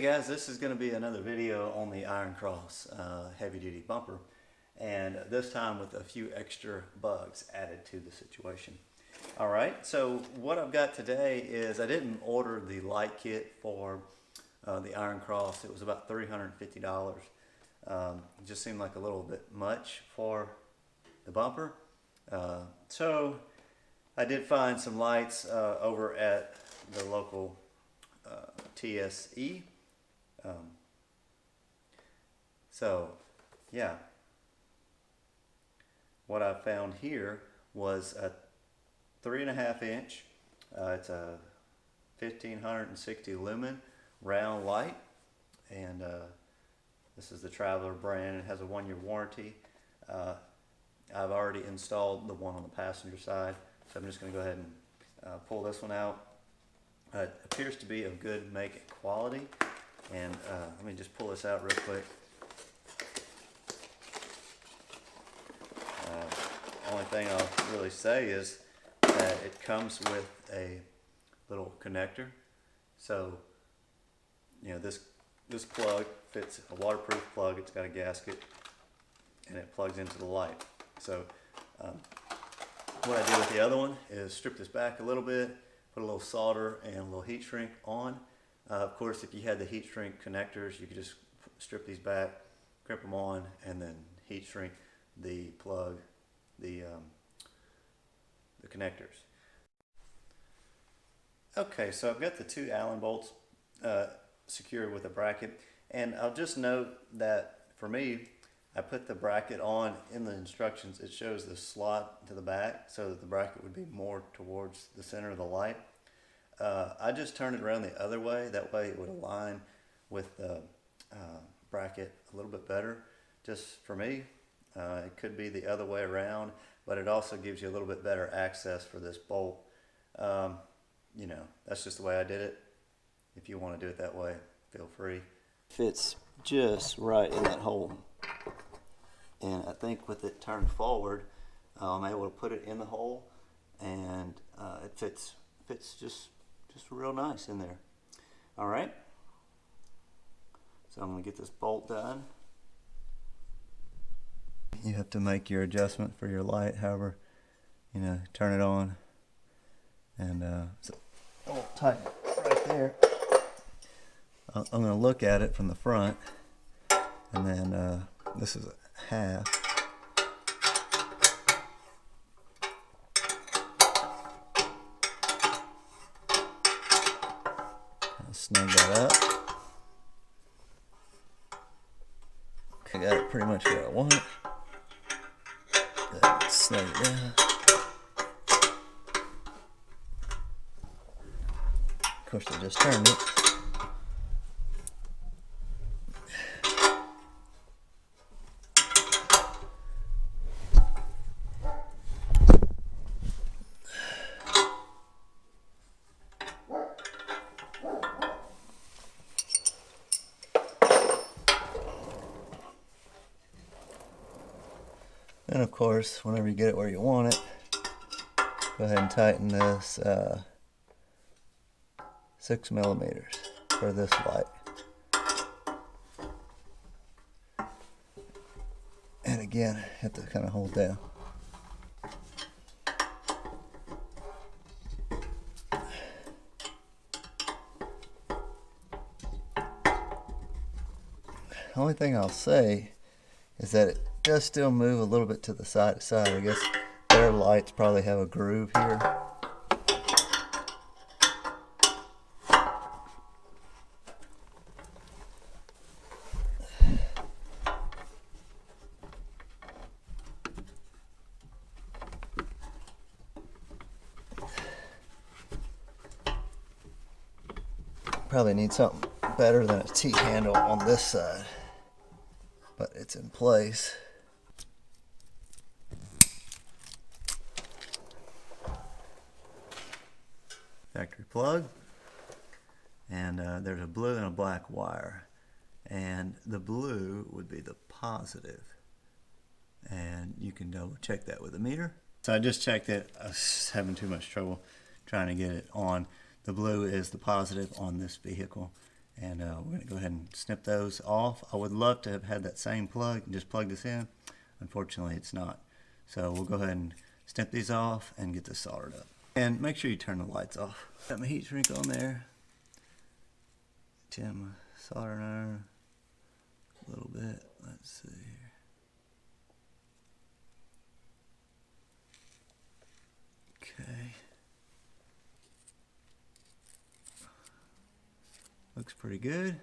Hey guys, this is going to be another video on the Ironcross heavy duty bumper, and this time with a few extra bugs added to the situation. Alright, so what I've got today is I didn't order the light kit for the Ironcross. It was about $350. It just seemed like a little bit much for the bumper. So I did find some lights over at the local TSE. So yeah, what I found here was a 3.5 inch, it's a 1560 lumen round light, and this is the Traveler brand. It has a 1-year warranty. I've already installed the one on the passenger side, so I'm just going to go ahead and pull this one out. It appears to be of good make and quality, and let me just pull this out real quick. Only thing I'll really say is that it comes with a little connector. So, you know, this plug fits a waterproof plug. It's got a gasket, and it plugs into the light. So, what I did with the other one is strip this back a little bit, put a little solder and a little heat shrink on. Of course, if you had the heat shrink connectors, you could just strip these back, crimp them on, and then heat shrink the plug, the connectors. Okay, so I've got the 2 Allen bolts secured with a bracket, and I'll just note that for me, I put the bracket on in the instructions. It shows the slot to the back so that the bracket would be more towards the center of the light. I just turned it around the other way. That way it would align with the bracket a little bit better. Just for me, it could be the other way around, but it also gives you a little bit better access for this bolt. You know, that's just the way I did it. If you want to do it that way, feel free. Fits just right in that hole. And I think with it turned forward, I'm able to put it in the hole, and it fits just real nice in there. All right. So I'm going to get this bolt done. You have to make your adjustment for your light, however, you know, turn it on, and so I'll tighten it right there. I'm going to look at it from the front, and then this is a half. Snug that up. Okay, got it pretty much where I want it. Snug it down. Of course, I just turned it. And of course, whenever you get it where you want it, go ahead and tighten this 6 millimeters for this light. And again, have to kind of hold down. The only thing I'll say is that it does still move a little bit to the side to side. I guess their lights probably have a groove here. Probably need something better than a T-handle on this side, but it's in place. Factory plug, and there's a blue and a black wire, and the blue would be the positive, and you can double check that with a meter. So I just checked it. I was having too much trouble trying to get it on. The blue is the positive on this vehicle, And we're going to go ahead and snip those off. I would love to have had that same plug and just plug this in. Unfortunately, it's not. So we'll go ahead and snip these off and get this soldered up. And make sure you turn the lights off. Got my heat shrink on there. Tin my soldering iron a little bit. Let's see here. Okay. Looks pretty good.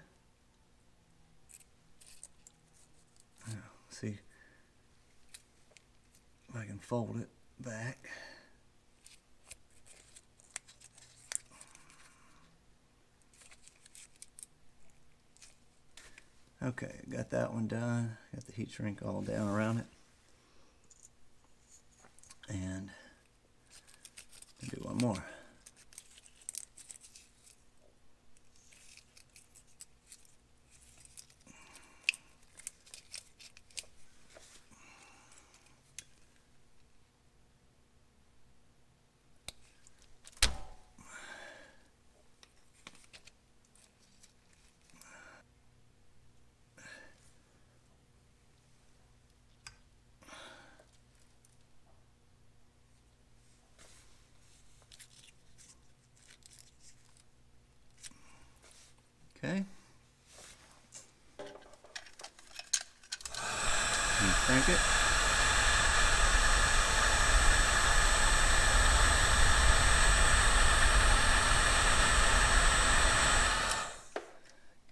Now, see if I can fold it back. Okay, got that one done. Got the heat shrink all down around it. And do one more. Okay. And crank it.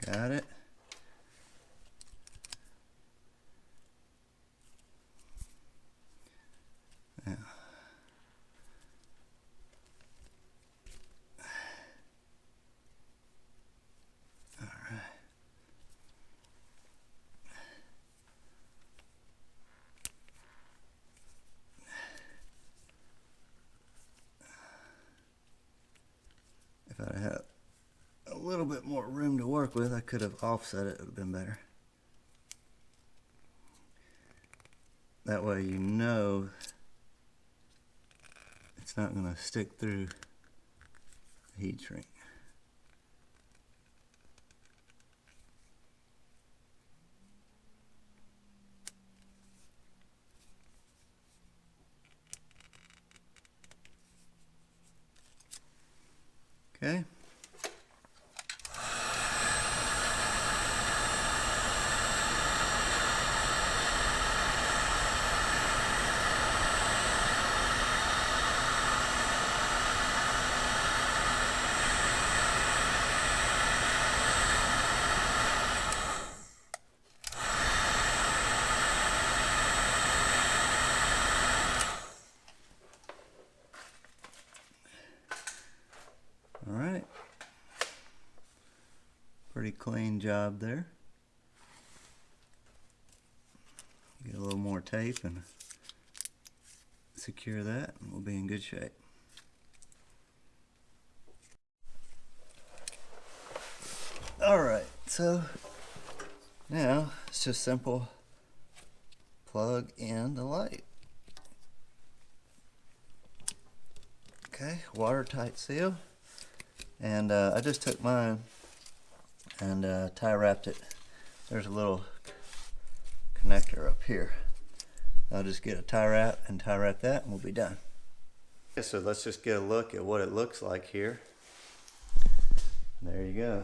Got it. Now. All right. If I had a little bit more room to work with, I could have offset it. It would have been better. That way you know it's not going to stick through the heat shrink. Okay. All right. Pretty clean job there. Get a little more tape and secure that, and we'll be in good shape. All right, so now it's just simple plug in the light. Okay, watertight seal. And I just took mine and tie wrapped it. There's a little connector up here. I'll just get a tie wrap and tie wrap that, and we'll be done. Okay, so let's just get a look at what it looks like here. There you go.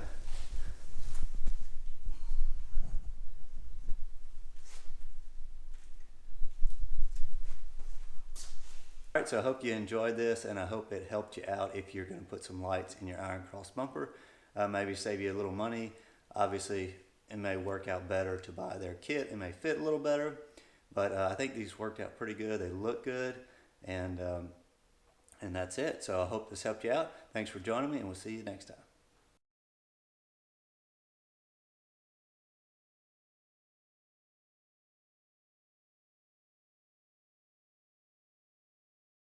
Alright, so I hope you enjoyed this, and I hope it helped you out if you're going to put some lights in your Ironcross bumper. Maybe save you a little money. Obviously, it may work out better to buy their kit. It may fit a little better, but I think these worked out pretty good. They look good, and that's it. So I hope this helped you out. Thanks for joining me, and we'll see you next time.